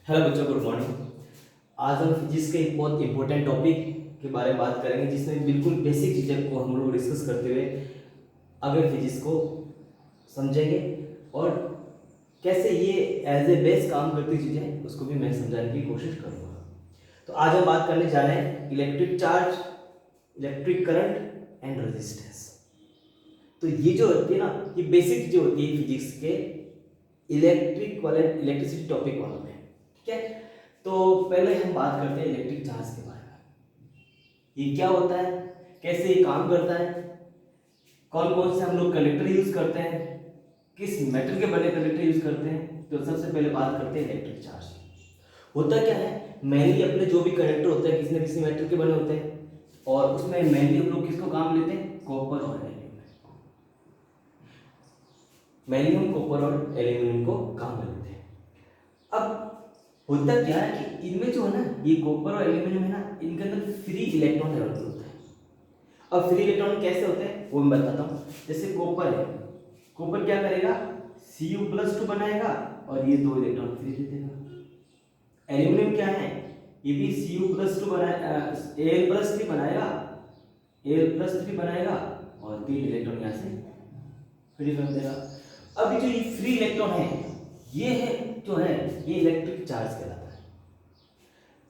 Hello बच्चों, good morning. आज हम फिजिक्स के एक बहुत इंपॉर्टेंट टॉपिक के बारे में बात करेंगे, जिसमें बिल्कुल बेसिक चीज़ें को हम लोग डिस्कस करते हुए आगे फिजिक्स को समझेंगे और कैसे ये एज ए बेस काम करती चीज़ें उसको भी मैं समझाने की कोशिश करूँगा। तो आज हम बात करने जा रहे हैं electric charge, electric current and resistance. तो ये जो होती है ना, ये बेसिक चीज़ें होती है फिजिक्स के इलेक्ट्रिसिटी टॉपिक वालों में। ठीक है, तो पहले हम बात करते हैं इलेक्ट्रिक चार्ज के बारे में। ये क्या होता है, कैसे ये काम करता है, कौन कौन से हम लोग कंडक्टर यूज करते हैं, किस मेटल के बने कंडक्टर यूज करते हैं। तो सबसे पहले बात करते हैं इलेक्ट्रिक चार्ज। होता क्या है, मेनली अपने जो भी कंडक्टर होते हैं किसी न किसी मेटल के बने होते हैं, और उसमें मेनली हम लोग किसको काम लेते हैं, कॉपर और एल्यूमिनियम। मेनली हम कॉपर और एल्यूमिनियम को काम में लेते हैं। अब होता क्या है कि इनमें जो है ना, ये कॉपर और एल्यूमिनियम है ना, इनके अंदर फ्री इलेक्ट्रॉन अवेलेबल होता है। अब फ्री इलेक्ट्रॉन कैसे होते हैं वो मैं बताता हूँ। जैसे कॉपर है, कॉपर क्या करेगा, Cu+2 बनाएगा और ये 2 इलेक्ट्रॉन फ्री दे देगा। एल्यूमिनियम क्या है, ये भी Cu+2 बनाएगा, Al+3 बनाएगा, Al+3 बनाएगा और 3 इलेक्ट्रॉन यहाँ से फ्री कर देगा। अब जो ये फ्री इलेक्ट्रॉन है, ये है जो है ये इलेक्ट्रिक चार्ज कहलाता है।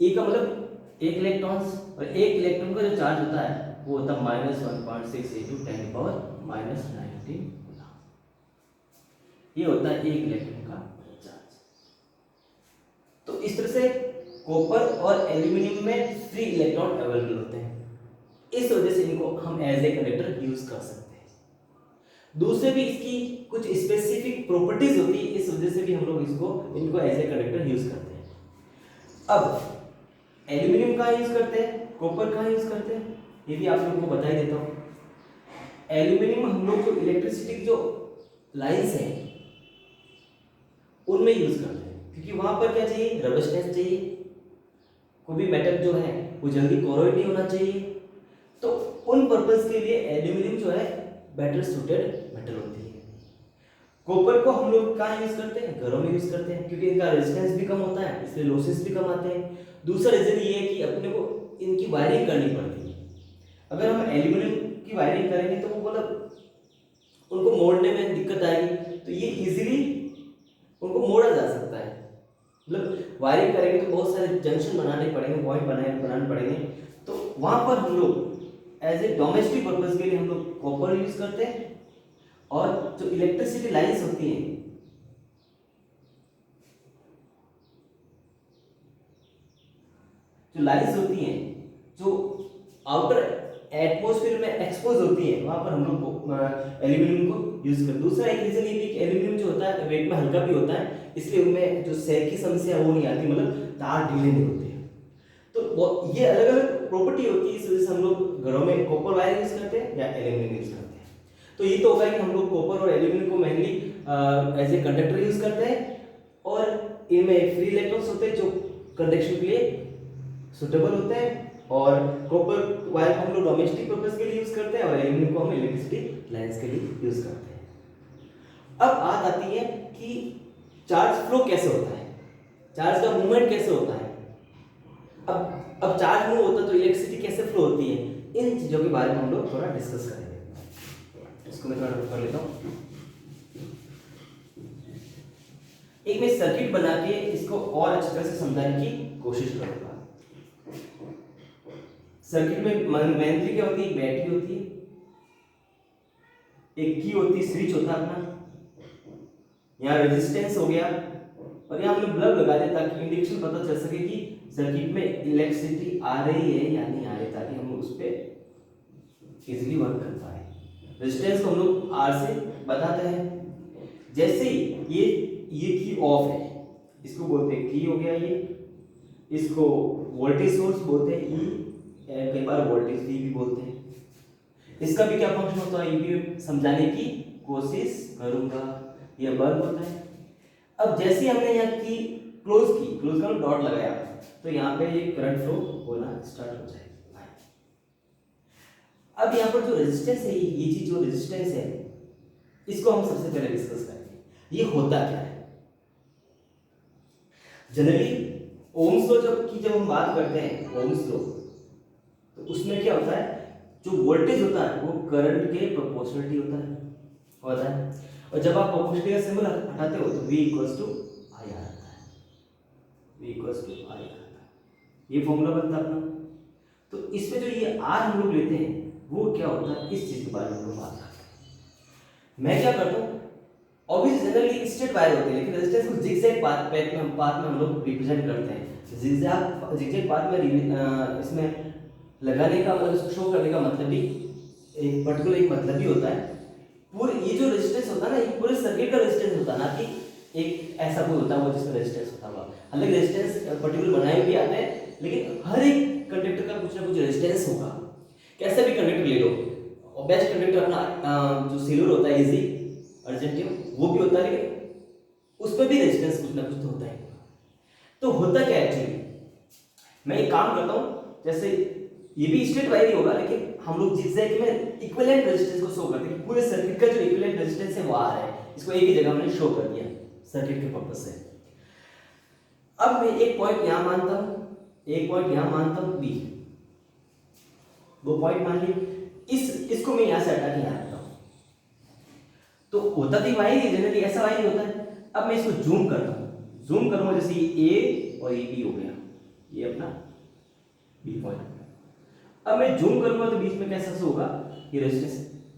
ए का मतलब एक इलेक्ट्रॉन, और एक इलेक्ट्रॉन का जो चार्ज होता है वो होता है -1.6 × 10⁻⁻19 कूलम। ये होता है एक इलेक्ट्रॉन का चार्ज। तो इस तरह से कॉपर और एल्यूमिनियम में फ्री इलेक्ट्रॉन अवेलेबल होते हैं, इस वजह से इनको हम एज ए कंडक्टर यूज कर सकते हैं। दूसरे भी इसकी कुछ स्पेसिफिक प्रॉपर्टीज होती है, इस वजह से भी हम लोग इनको एज ए कंडक्टर यूज करते हैं। अब एल्यूमिनियम कहाँ यूज करते हैं, कॉपर कहाँ यूज करते हैं, ये भी आप लोगों को बता ही देता हूँ। एल्यूमिनियम हम लोग जो इलेक्ट्रिसिटी की जो लाइंस हैं उनमें यूज करते हैं, क्योंकि वहां पर क्या चाहिए, रेजिस्टेंस चाहिए। कोई भी मेटल जो है वो जल्दी कोरोड नहीं होना चाहिए। तो उन पर्पस के लिए एल्यूमिनियम जो है बेटर सुटेड मेटल होती है। कॉपर को हम लोग कहाँ यूज करते हैं, घरों में यूज करते हैं, क्योंकि इनका रेजिस्टेंस भी कम होता है, इसलिए लॉसेस भी कम आते हैं। दूसरा रीजन ये है कि अपने को इनकी वायरिंग करनी पड़ती है। अगर हम एल्यूमिनियम की वायरिंग करेंगे तो वो मतलब उनको मोड़ने में दिक्कत आएगी, तो ये इजीली उनको मोड़ा जा सकता है। मतलब वायरिंग करेंगे तो बहुत सारे जंक्शन बनाने पड़ेंगे, पॉइंट बनाने पड़ेंगे। तो वहां पर हम लोग एज ए डोमेस्टिक पर्पज के लिए हम लोग कॉपर यूज करते हैं, और जो इलेक्ट्रिसिटी लाइंस होती हैं, जो लाइंस होती हैं जो आउटर एटमॉस्फेयर में एक्सपोज होती है, वहां पर हम लोग एल्यूमिनियम को यूज करते हैं। दूसरा एक रीजन ये भी कि एल्यूमिनियम जो होता है वेट में हल्का भी होता है, इसलिए उनमें जो सैग की समस्या वो नहीं आती, मतलब तार ढीले नहीं होते हैं। तो ये अलग अलग प्रॉपर्टी होती है, इस वजह से हम लोग घरों में कॉपर वायर यूज करते हैं या एल्यूमिनियम यूज करते हैं। तो ये तो होगा कि हम लोग कॉपर और एल्यूमिनियम को mainly as a conductor use करते हैं, और इनमें फ्री इलेक्ट्रॉन्स होते हैं जो कंडक्शन के लिए सुटेबल होते हैं, और कॉपर वायर को हम लोग डोमेस्टिक पर्पस के लिए यूज करते हैं, और एल्यूमिनियम को हम इलेक्ट्रिसिटी लाइंस के लिए यूज करते हैं। अब बात आती है कि चार्ज फ्लो कैसे होता है, चार्ज का मूवमेंट कैसे होता है। अब चार्ज मूव होता है तो इलेक्ट्रिसिटी कैसे फ्लो होती है, इन चीजों के बारे में हम लोग थोड़ा डिस्कस करेंगे। इसको मैं थोड़ा कर लेता हूँ। एक मैं सर्किट बना के इसको और अच्छी तरह से समझाने की कोशिश करूंगा। सर्किट में मेनली क्या होती है, एक बैटरी होती है, एक की होती है, स्विच होता है अपना, यहाँ रेजिस्टेंस हो गया, और यहाँ हमने बल्ब लगा दिया ताकि इंडिकेशन पता चल सके कि सर्किट में इलेक्ट्रिसिटी आ रही है या नहीं आ रही, ताकि हम उस पर इजीली वर्क कर पाए। रेजिस्टेंस को हम लोग आर से बताते हैं। जैसे ये की ऑफ है, इसको बोलते हैं की हो गया, ये इसको वोल्टेज सोर्स बोलते हैं ई, कई बार वोल्टेज वी भी बोलते हैं। इसका भी क्या फंक्शन होता है, ये भी समझाने की कोशिश करूंगा। ये बल्ब होता है। अब जैसे हमने यहाँ की क्लोज का डॉट लगाया, तो यहाँ पे ये करंट फ्लो होना स्टार्ट हो जाएगा। अब यहाँ पर जो रेजिस्टेंस है, ये चीज जो रेजिस्टेंस है, इसको हम सबसे पहले डिस्कस करेंगे। ये होता क्या है, जनरली ओम्स लॉ जब हम बात करते हैं ओम्स लॉ, तो उसमें क्या होता है, जो वोल्टेज होता है वो करंट के प्रोपोर्शनलिटी होता है। और जब आप प्रोपोर्शनलिटी का सिंबल हटाते हो तो V इक्वल्स टू आई आता है, V इक्वल्स टू आई आता है, ये फॉर्मूला बनता है अपना। तो इसमें जो ये R हम लोग लेते हैं वो क्या होता है, इस चीज के बारे में हम लोग बात करते हैं। मैं क्या करता हूँ, ऑब्वियसली जनरली स्ट्रेट वायर होते हैं, लेकिन रेजिस्टेंस को जिगजैग पाथ में हम लोग रिप्रेजेंट करते हैं। जिगजैग पाथ में इसमें लगाने का मतलब इसको शो करने का मतलब भी एक पर्टिकुलर एक मतलब भी होता है। पूरे ये जो रेजिस्टेंस होता है ना, ये पूरे सर्किट का रेजिस्टेंस होता है, ना कि एक ऐसा कोई होता है वो जिसमें रेजिस्टेंस होता है। हालांकि रेजिस्टेंस पर्टिकुलर बनाए भी आते हैं, लेकिन हर एक कंडक्टर का कुछ ना कुछ रेजिस्टेंस होगा। कैसा भी कंडक्टर ले लो, और बेस्ट कंडक्टर अपना जो सिल्वर होता है इजी अर्जेंटियम, वो भी होता है, लेकिन उसमें भी रेजिस्टेंस कुछ ना कुछ तो होता है। तो होता क्या है एक्चुअली, मैं एक काम करता हूँ, जैसे ये भी स्ट्रेट वायर ही होगा, लेकिन हम लोग जिगजैग में इक्विवेलेंट रेजिस्टेंस को शो करते हैं। पूरे सर्किट का जो इक्विवेलेंट रेजिस्टेंस है वो आ रहा है, इसको एक ही जगह हमने शो कर दिया सर्किट के पर्पस से। अब मैं एक पॉइंट यहां मानता हूं, एक पॉइंट यहां मानता हूं बी, दो पॉइंट मान लिए, इसको मैं यहां से हटा के यहां रखता हूं। तो होता भी वायर ही जनरली ऐसा वायर होता है। अब मैं इसको जूम करता हूं, जूम करूंगा, जैसे ये ए और ये बी हो गया, ये अपना बी पॉइंट। अब मैं जूम करूंगा तो बीच में कैसा से होगा, ये रेजिस्टेंस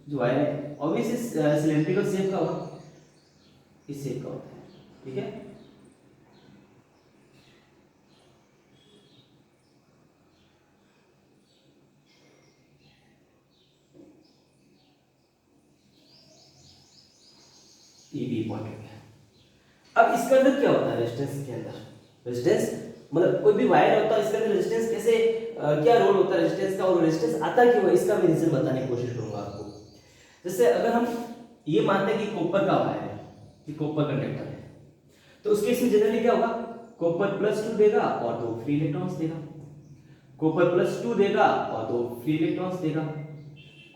जो वायर है ऑब्वियसली सिलेंड्रिकल शेप का होगा, इस शेप का होता है, ठीक है। ये बी पॉइंट हो गया। अब इसके अंदर क्या होता है, रेजिस्टेंस के अंदर, रेजिस्टेंस मतलब कोई भी वायर होता है, इसके अंदर रेजिस्टेंस कैसे क्या रोल होता है रेजिस्टेंस का, और रेजिस्टेंस आता क्यों है, इसका मैं रीजन बताने की कोशिश करूंगा आपको। जैसे अगर हम ये मानते हैं कि कॉपर का वायर है, कि कॉपर कंडक्टर है, तो उस केस में जनरली क्या होगा, कॉपर +2 देगा और 2 फ्री इलेक्ट्रॉन्स देगा, कॉपर +2 देगा और 2 फ्री इलेक्ट्रॉन्स देगा,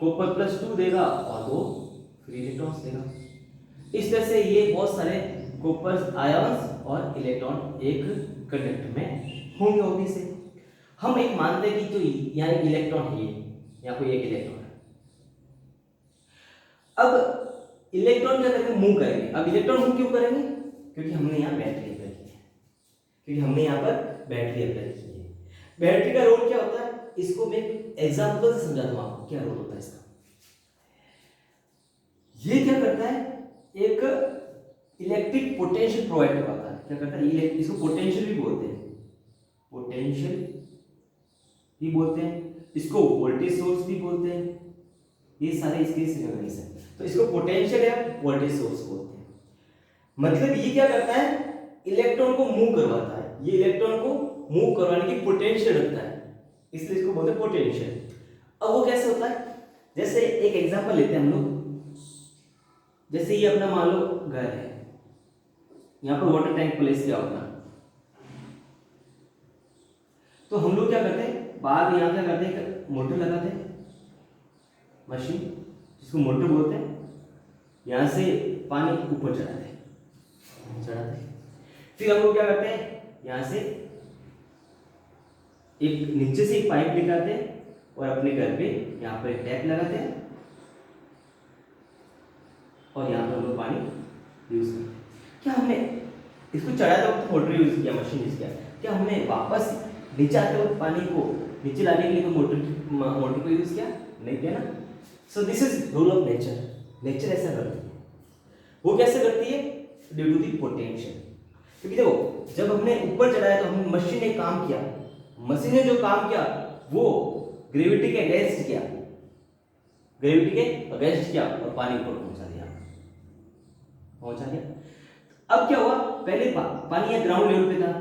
कॉपर +2 देगा और 2 फ्री इलेक्ट्रॉन्स देगा। इस तरह से ये बहुत सारे कॉपर आयंस और इलेक्ट्रॉन एक कंडक्टर में होंगे ऑब्वियसली। हम एक मानते हैं कि जो यहाँ एक इलेक्ट्रॉन है, यहाँ कोई एक इलेक्ट्रॉन है। अब इलेक्ट्रॉन क्या करेंगे, मूव करेंगे। अब इलेक्ट्रॉन मूव क्यों करेंगे, क्योंकि हमने यहाँ बैटरी अप्लाई की है, क्योंकि हमने यहाँ पर बैटरी अप्लाई की है। बैटरी का रोल क्या होता है, इसको मैं एग्जांपल से समझा दूं आपको क्या रोल होता है इसका। ये क्या करता है, एक इलेक्ट्रिक पोटेंशियल प्रोवाइड करवाता है। क्या करता है, इसको पोटेंशियल भी बोलते हैं, पोटेंशियल भी बोलते हैं, इसको वोल्टेज सोर्स भी बोलते हैं, ये सारे इसके सिनोनिम्स हैं। तो इसको पोटेंशियल या वोल्टेज सोर्स बोलते हैं। मतलब ये क्या करता है, इलेक्ट्रॉन को मूव करवाता है, ये इलेक्ट्रॉन को मूव करवाने की पोटेंशियल रखता है, इसलिए इसको बोलते हैं पोटेंशियल। अब वो कैसे होता है, जैसे एक एग्जांपल लेते हैं हम लोग, जैसे ये अपना मान लो घर है, यहाँ पर वाटर टैंक प्लेस किया होगा, तो हम लोग क्या करते हैं, बाहर यहाँ क्या करते हैं, मोटर लगाते हैं, मशीन जिसको मोटर बोलते हैं, यहाँ से पानी ऊपर चढ़ाते हैं। फिर हम लोग क्या करते हैं, यहाँ से एक नीचे से एक पाइप निकालते हैं और अपने घर पे यहाँ पर एक टैप लगाते हैं और यहाँ पर हम लोग पानी यूज करते हैं। क्या हमने इसको चढ़ाते वक्त मोटर यूज किया, मशीन यूज किया, क्या हमने वापस नीचे आते वक्त पानी को नीचे लाने के लिए मोटर को यूज किया, नहीं किया ना। So this is rule of nature, nature ऐसा करती है। वो कैसे करती है, ड्यू टू दी पोटेंशियल। क्योंकि देखो जब हमने ऊपर चढ़ाया तो हम मशीन ने काम किया, मशीन ने जो काम किया वो ग्रेविटी के अगेंस्ट किया, ग्रेविटी के अगेंस्ट किया और पानी ऊपर पहुंचा दिया। अब क्या हुआ, पहले पानी यहाँ ग्राउंड लेवल पे था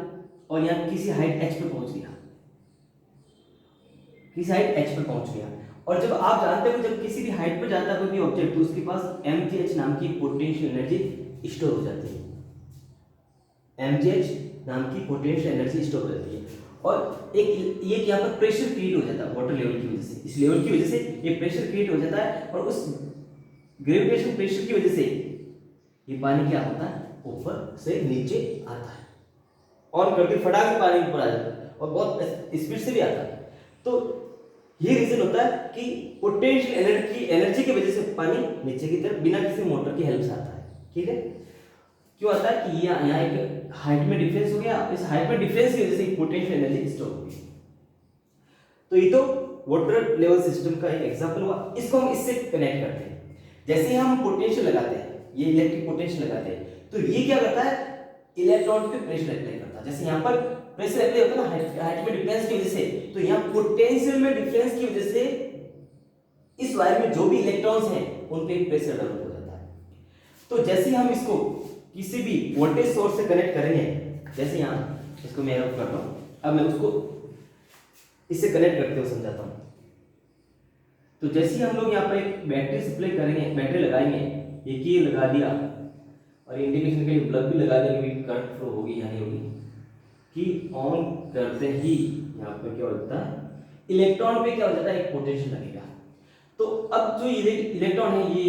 और यहाँ किसी हाइट h पे पहुंच गया, किसी हाइट h पे पहुंच गया। और जब आप जानते हो जब किसी भी हाइट पे जाता है कोई भी ऑब्जेक्ट, तो उसके पास mgh नाम की पोटेंशियल एनर्जी स्टोर हो जाती है, mgh नाम की पोटेंशियल एनर्जी स्टोर हो जाती है। और एक ये यहाँ पर प्रेशर क्रिएट हो जाता है वाटर लेवल की वजह से, इस लेवल की वजह से ये प्रेशर क्रिएट हो जाता है और उस ग्रेविटेशन प्रेशर की वजह से ये पानी क्या होता है, ऊपर से नीचे आता है। ऑन करती हूँ फटाक से पानी ऊपर आ जाता है और बहुत स्पीड से भी आता है। तो ये रीजन होता है कि पोटेंशियल एनर्जी की वजह से पानी नीचे की तरफ बिना किसी मोटर की हेल्प से आता है। ठीक है, क्यों आता है कि यहाँ एक हाइट में डिफरेंस हो गया, इस हाइट में डिफरेंस की वजह से पोटेंशियल एनर्जी स्टोर हो गई। तो ये तो वाटर लेवल सिस्टम का एक एग्जांपल हुआ। इसको हम इससे कनेक्ट करते हैं। जैसे ही हम पोटेंशियल लगाते हैं, ये इलेक्ट्रिक पोटेंशियल लगाते हैं, तो ये क्या करता है, इलेक्ट्रॉन पे प्रेशर अप्लाई करता है। जैसे यहाँ पर प्रेशर अप्लाई होता है ना हाइट में डिफरेंस की वजह से, तो यहाँ पोटेंशियल में डिफरेंस की वजह से इस वायर में जो भी इलेक्ट्रॉन्स हैं उन पे प्रेशर डेवलप हो जाता है। तो जैसे ही हम इसको किसी भी वोल्टेज सोर्स से कनेक्ट करेंगे, जैसे यहाँ इसको मैं रब कर रहा हूँ, अब मैं उसको इससे कनेक्ट करते हुए समझाता हूँ। तो जैसे ही हम लोग यहाँ पर एक बैटरी सप्लाई करेंगे, बैटरी लगाएंगे, एक ही लगा दिया और इंडिकेशन के लिए बल्ब भी लगा देंगे कि करंट फ्लो होगी या नहीं होगी, कि ऑन करते ही यहाँ पर क्या होता है, इलेक्ट्रॉन पे क्या हो जाता है, एक पोटेंशियल लगेगा। तो अब जो इलेक्ट्रॉन है, ये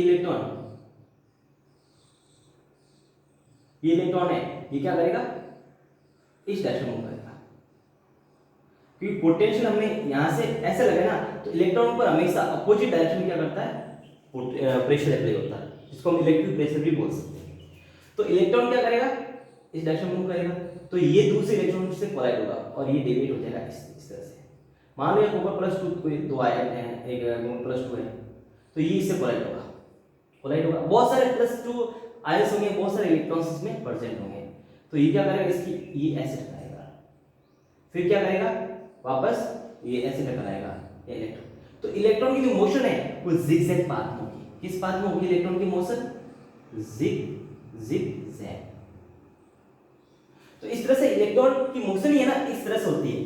इलेक्ट्रॉन है, ये क्या करेगा, इस डायरेक्शन में करेगा, क्योंकि पोटेंशियल हमने यहां से ऐसे लगा ना, तो इलेक्ट्रॉन पर हमेशा अपोजिट डायरेक्शन में क्या करता है, प्रेशर अप्लाई होता है, जिसको हम इलेक्ट्रिक प्रेशर भी बोल सकते हैं। तो इलेक्ट्रॉन क्या करेगा, इस डायरेक्शन में मूव करेगा, तो ये दूसरे इलेक्ट्रॉन से कोलाइड होगा और ये डिवाइड हो जाएगा इस तरह से। मान लो ऊपर +2 कोई दो आयन है, एक +2 है, तो ये इससे कोलाइड होगा, बहुत सारे +2 आयंस होंगे, बहुत सारे इलेक्ट्रॉन्स इसमें प्रेजेंट होंगे। तो ये क्या करेगा, इसकी ये ऐसे टकराएगा, फिर क्या करेगा, वापस ये ऐसे टकराएगा इलेक्ट्रॉन। तो इलेक्ट्रॉन की जो मोशन है वो जिगजैग पाथ में होगी। किस पाथ में होगी इलेक्ट्रॉन की मोशन, जिगजैग। तो इस तरह से इलेक्ट्रॉन की मोशन ही है ना, इस तरह से होती है।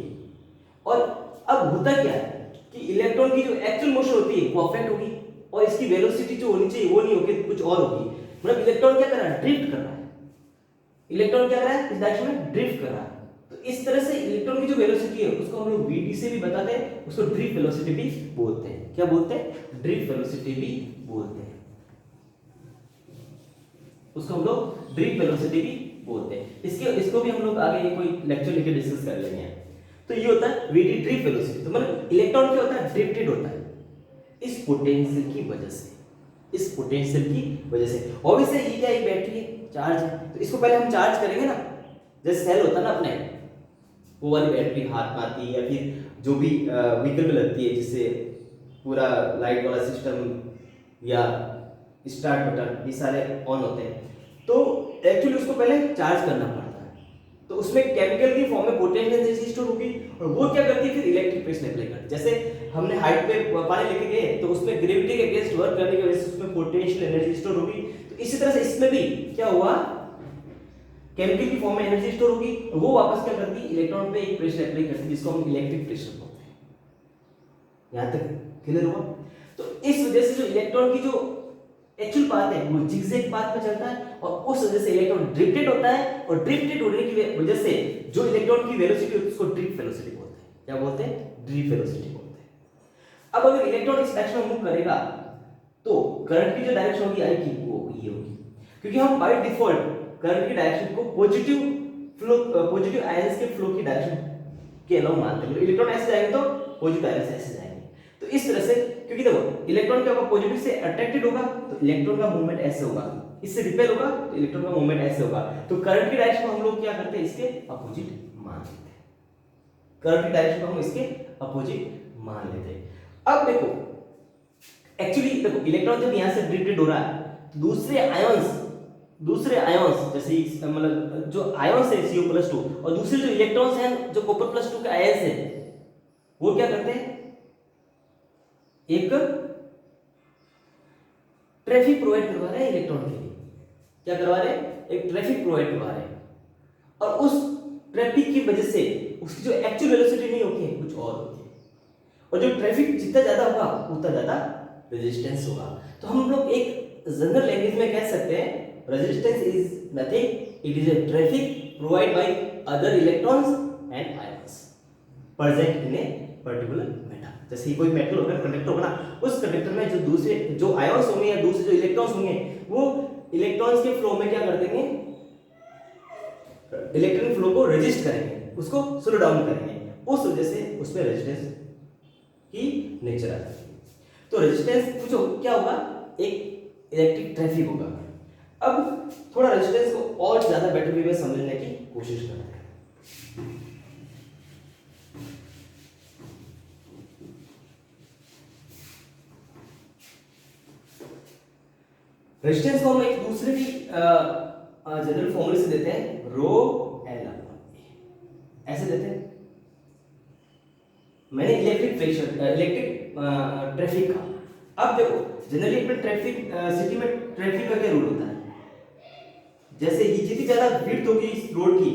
और अब होता क्या है कि इलेक्ट्रॉन की जो एक्चुअल मोशन होती है वो अफेक्ट होगी, और इसकी वेलोसिटी जो होनी चाहिए वो नहीं होगी, कुछ और होगी। मतलब इलेक्ट्रॉन क्या कर रहा है, ड्रिफ्ट कर रहा है। इलेक्ट्रॉन क्या कर रहा है, इस डायरेक्शन में ड्रिफ्ट कर रहा है। तो इस तरह से इलेक्ट्रॉन की जो वेलोसिटी है उसको हम लोग vt से भी बताते हैं, उसको ड्रिफ्ट वेलोसिटी भी बोलते हैं। क्या बोलते हैं, ड्रिफ्ट वेलोसिटी भी बोलते हैं, उसको हम लोग ड्रिफ्ट वेलोसिटी भी बोलते हैं। इसको भी हम लोग आगे कोई लेक्चर लेके डिस्कस कर लेंगे। तो ये होता है vt ड्रिफ्ट वेलोसिटी। तो मतलब इलेक्ट्रॉन क्या होता है, ड्रिफ्टेड होता है इस पोटेंशियल की वजह से, इस पोटेंशियल की वजह से। ऑब्वियसली ये क्या, एक बैटरी है, चार्ज है, तो इसको पहले हम चार्ज करेंगे ना, जैसे सेल होता है ना अपने, वो वाली बैटरी हाथ में आती है या फिर जो भी व्हीकल में लगती है, जिससे पूरा लाइट वाला सिस्टम या स्टार्ट बटन ये सारे ऑन होते हैं। तो एक्चुअली उसको पहले चार्ज करना पड़ता है, तो उसमें केमिकल की फॉर्म में पोटेंशियल एनर्जी स्टोर होगी, और वो क्या करती है फिर इलेक्ट्रिक प्रेशर अप्लाई करती है। जैसे हमने हाइट पे पानी लेके गए, तो उसमें ग्रेविटी के अगेंस्ट वर्क करने की वजह से उसमें पोटेंशियल एनर्जी स्टोर होगी। तो इसी तरह से इसमें भी क्या हुआ, केमिकल की फॉर्म में एनर्जी स्टोर होगी, वो वापस क्या करती है, इलेक्ट्रॉन पे एक प्रेशर अप्लाई करती है, जिसको हम इलेक्ट्रिक प्रेशर बोलते हैं। यहां तक क्लियर हुआ। तो इस वजह से जो इलेक्ट्रॉन की जो एक्चुअल पाथ है वो जिगजैग पाथ में चलता है, और उस वजह से इलेक्ट्रॉन ड्रिफ्टेड होता है, और ड्रिफ्टेड होने की वजह से जो इलेक्ट्रॉन की वेलोसिटी होती है उसको ड्रिफ्ट वेलोसिटी बोलते हैं। क्या बोलते हैं, ड्रिफ्ट वेलोसिटी बोलते हैं। अब अगर इलेक्ट्रॉन इस डायरेक्शन में मूव करेगा तो करंट की जो डायरेक्शन होगी आएगी वो ये होगी, क्योंकि हम बाय डिफॉल्ट करंट की डायरेक्शन को पॉजिटिव फ्लो, पॉजिटिव आयंस के फ्लो की डायरेक्शन के अलाउ मानते हैं। इलेक्ट्रॉन ऐसे जाएंगे तो पॉजिटिव आयंस ऐसे जाएंगे। तो इस तरह से, क्योंकि देखो इलेक्ट्रॉन क्या होगा, पॉजिटिव से अट्रैक्टेड होगा तो इलेक्ट्रॉन का मूवमेंट ऐसे होगा, इससे रिपेल होगा तो इलेक्ट्रॉन का मूवमेंट ऐसे होगा। तो करंट की डायरेक्शन को हम लोग क्या करते हैं, इसके अपोजिट मान लेते हैं। करंट की डायरेक्शन को हम इसके अपोजिट मान लेते हैं। अब देखो एक्चुअली देखो इलेक्ट्रॉन जब यहां से ड्रिफ्टेड हो रहा है, तो दूसरे आयंस जैसे मतलब जो आयंस है CO+2 और दूसरे जो इलेक्ट्रॉन्स हैं जो Copper+2 के आयंस है, वो क्या करते हैं, एक ट्रैफिक प्रोवाइड करवा रहे हैं इलेक्ट्रॉन के लिए। क्या करवा रहे हैं, एक ट्रैफिक प्रोवाइड करवा रहे हैं, और उस ट्रैफिक की वजह से उसकी जो एक्चुअल वेलोसिटी नहीं होती है, कुछ और होती है, और जो ट्रैफिक जितना ज्यादा होगा उतना ज्यादा रेजिस्टेंस होगा। तो हम लोग एक जनरल लैंग्वेज में कह सकते हैं resistance is nothing, it is a traffic provided by other electrons and ions present in a particular metal। जैसे कोई मेटल होगा, कंडक्टर होगा ना, उस कंडक्टर में जो दूसरे जो आयंस होंगे या दूसरे जो इलेक्ट्रॉन्स होंगे, वो इलेक्ट्रॉन्स के फ्लो में क्या कर देंगे, इलेक्ट्रॉन फ्लो को रेजिस्ट करेंगे, उसको स्लो डाउन करेंगे, उस वजह से उसमें रेजिस्टेंस की नेचर आ जाती है। तो रेजिस्टेंस पूछो क्या होगा, एक इलेक्ट्रिक ट्रैफिक होगा। अब थोड़ा रेजिस्टेंस को और ज्यादा बेटर वे में समझने की कोशिश करते हैं। रेजिस्टेंस को हम एक दूसरे भी जनरल फॉर्मूले से देते हैं, रो एल अपॉन ए, ऐसे देते हैं। मैंने इलेक्ट्रिक ट्रैफिक का, अब देखो जनरली अपने ट्रैफिक सिटी में ट्रैफिक का क्या रूल होता है, जैसे ही जितनी ज्यादा विड्थ होगी इस रोड की,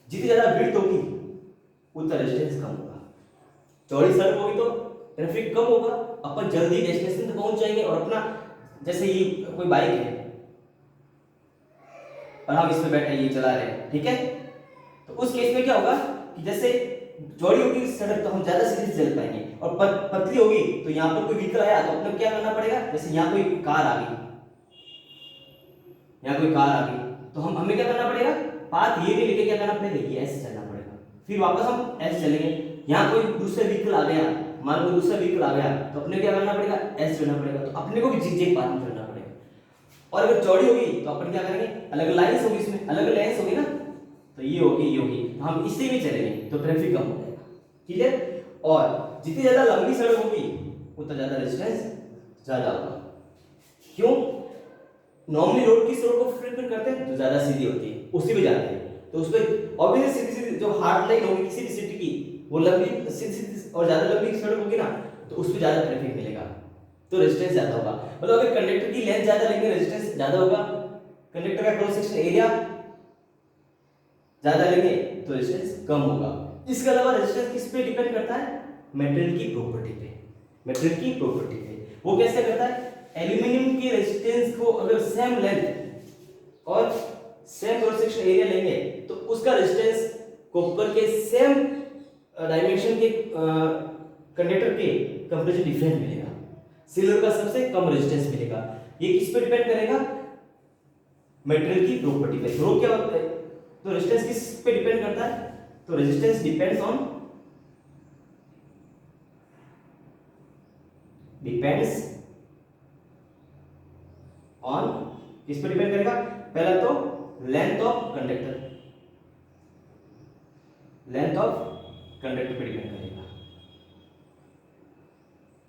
जितनी ज्यादा विड्थ होगी उतना रेजिस्टेंस कम होगा। चौड़ी सड़क होगी तो ट्रैफिक कम होगा, अपन जल्दी डेस्टिनेशन तक पहुंच जाएंगे। और अपना जैसे ये कोई बाइक है और हम इसमें बैठे ये चला रहे हैं, ठीक है, तो उस केस में क्या होगा कि जैसे चौड़ी होगी सड़क तो हम ज्यादा सीधे चल पाएंगे, और पतली होगी तो यहाँ पर कोई व्हीकल आया तो अपने क्या करना पड़ेगा, जैसे यहाँ कोई कार आ गई, यहाँ कोई कार आ गई तो हमें क्या करना पड़ेगा, पाथ ये लेके क्या करना पड़ेगा, ये ऐसे चलना पड़ेगा, फिर वापस हम ऐसे चलेंगे। यहाँ कोई दूसरा व्हीकल आ गया, मान लो दूसरा व्हीकल आ गया तो अपने क्या करना पड़ेगा, ऐसे चलना पड़ेगा, तो अपने को भी जिग-जैग पाथ में चलना पड़ेगा। और अगर चौड़ी होगी तो अपन क्या करेंगे, अलग लाइंस होगी, इसमें अलग लाइंस होगी ना, तो ये होगी तो हम इससे भी चलेंगे तो ट्रैफिक कम हो जाएगा, ठीक है। और जितनी ज्यादा लंबी सड़क होगी उतना ज्यादा रेजिस्टेंस ज्यादा होगा। क्यों, नॉर्मली रोड की सड़क को प्रेफर करते हैं जो ज्यादा सीधी होती है, उसी पे जाते हैं, तो उस पर ऑब्वियसली सीधी जो हार्ड लाइन होगी किसी भी सिटी की, वो लंबी सीधी और ज्यादा लंबी सड़क होगी ना, तो उस पर ज्यादा ट्रैफिक मिलेगा, तो रेजिस्टेंस ज्यादा होगा। मतलब अगर कंडक्टर की लेंथ ज्यादा लेंगे रेजिस्टेंस ज्यादा होगा, कंडक्टर का क्रॉस सेक्शन एरिया ज्यादा लेंगे तो रेजिस्टेंस कम होगा। इसके अलावा रेजिस्टेंस किस पे डिपेंड करता है, मेटेरियल की प्रॉपर्टी पे, मेटेरियल की प्रॉपर्टी पे। वो कैसे करता है, एल्यूमिनियम के रेजिस्टेंस को अगर सेम लेंथ और सेम क्रॉस सेक्शन एरिया लेंगे तो उसका रेजिस्टेंस कॉपर के सेम डायमेंशन के कंडक्टर के कंपैरिजन डिफरेंट मिलेगा। सिल्वर का सबसे कम रेजिस्टेंस मिलेगा। ये किस पे डिपेंड करेगा, मेटेरियल की प्रॉपर्टी पे। रो क्या होता है, तो रेजिस्टेंस किस पे डिपेंड करता है, तो रेजिस्टेंस डिपेंड्स ऑन किस पे डिपेंड करेगा, पहला तो length of conductor, length of conductor पे डिपेंड करेगा।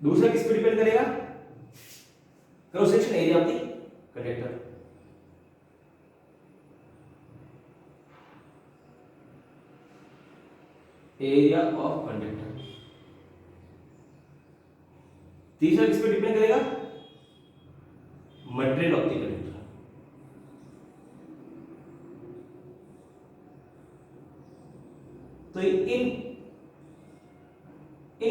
दूसरा किस पे डिपेंड करेगा, cross section area of the conductor, area of conductor. तीसरा किस पे डिपेंड करेगा, मटेरियल ऑफ द कंडक्टर। तो इन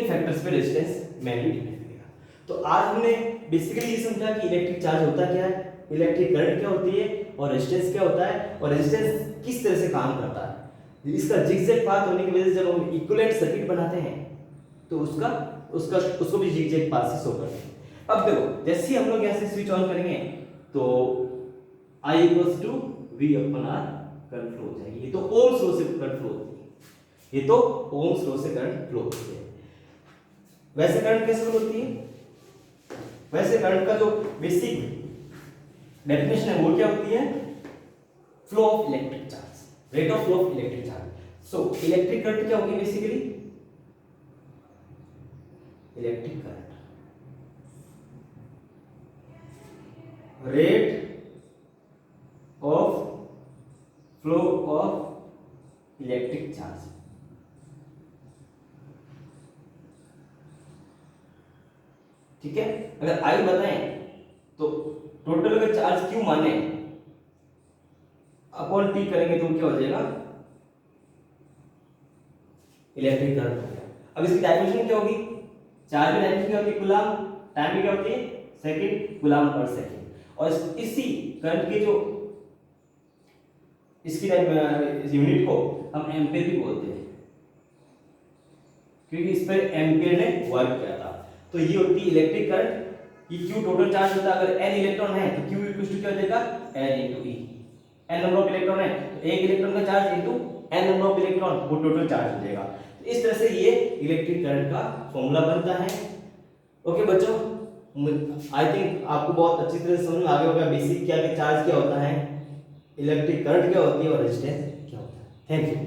फैक्टर्स पे रेजिस्टेंस मेनली डिपेंड करेगा। तो आज हमने बेसिकली ये समझा कि इलेक्ट्रिक चार्ज होता क्या है, इलेक्ट्रिक करंट क्या होती है, और रेजिस्टेंस क्या होता है, और रेजिस्टेंस किस तरह से काम करता है। इसका जिगजैग पाथ होने की वजह से जब हम इक्विवेलेंट सर्किट बनाते हैं तो उसको भी जिगजैग पाथ से शो करते हैं। अब देखो जैसे ही हम लोग यहाँ से स्विच ऑन करेंगे तो I equals to V upon R current flow हो जाएगी। ये तो ओम्स लॉ से करंट फ्लो होती है, ये तो ओम्स लॉ से करंट फ्लो होती है। वैसे करंट कैसे फ्लो होती है, वैसे करंट का जो बेसिक डेफिनेशन है वो क्या होती है, flow of electric charge, rate of flow of electric charge. So electric current क्या होगी, basically electric current rate of flow of electric charge. ठीक है, अगर आई बताएं तो टोटल अगर चार्ज क्यू माने अपॉन टी करेंगे तो क्या हो जाएगा, इलेक्ट्रिक करंट हो गया। अब इसकी डायमेंशन क्या होगी, चार्ज की डायमेंशन क्या होती है, कूलम, टाइम की क्या होती है, सेकंड, कूलम पर सेकंड। और इसी करंट के जो इसकी यूनिट को हम एम्पीयर भी बोलते हैं क्योंकि इस पर एम्पीयर ने वर्क किया था। तो ये होती है इलेक्ट्रिक करंट। ये क्यू टोटल चार्ज होता है, अगर n इलेक्ट्रॉन है तो q इक्वल टू क्या हो जाएगा, n * e। n number of electron है तो एक इलेक्ट्रॉन का charge into n number of electron वो टोटल चार्ज हो जाएगा। तो इस तरह से ये इलेक्ट्रिक करंट का फॉर्मूला बनता है। ओके बच्चों, आई थिंक आपको बहुत अच्छी तरह से समझ में आ गया होगा बेसिक क्या चार्ज क्या होता है, इलेक्ट्रिक करंट क्या होती है और रेजिस्टेंस क्या होता है। Thank you.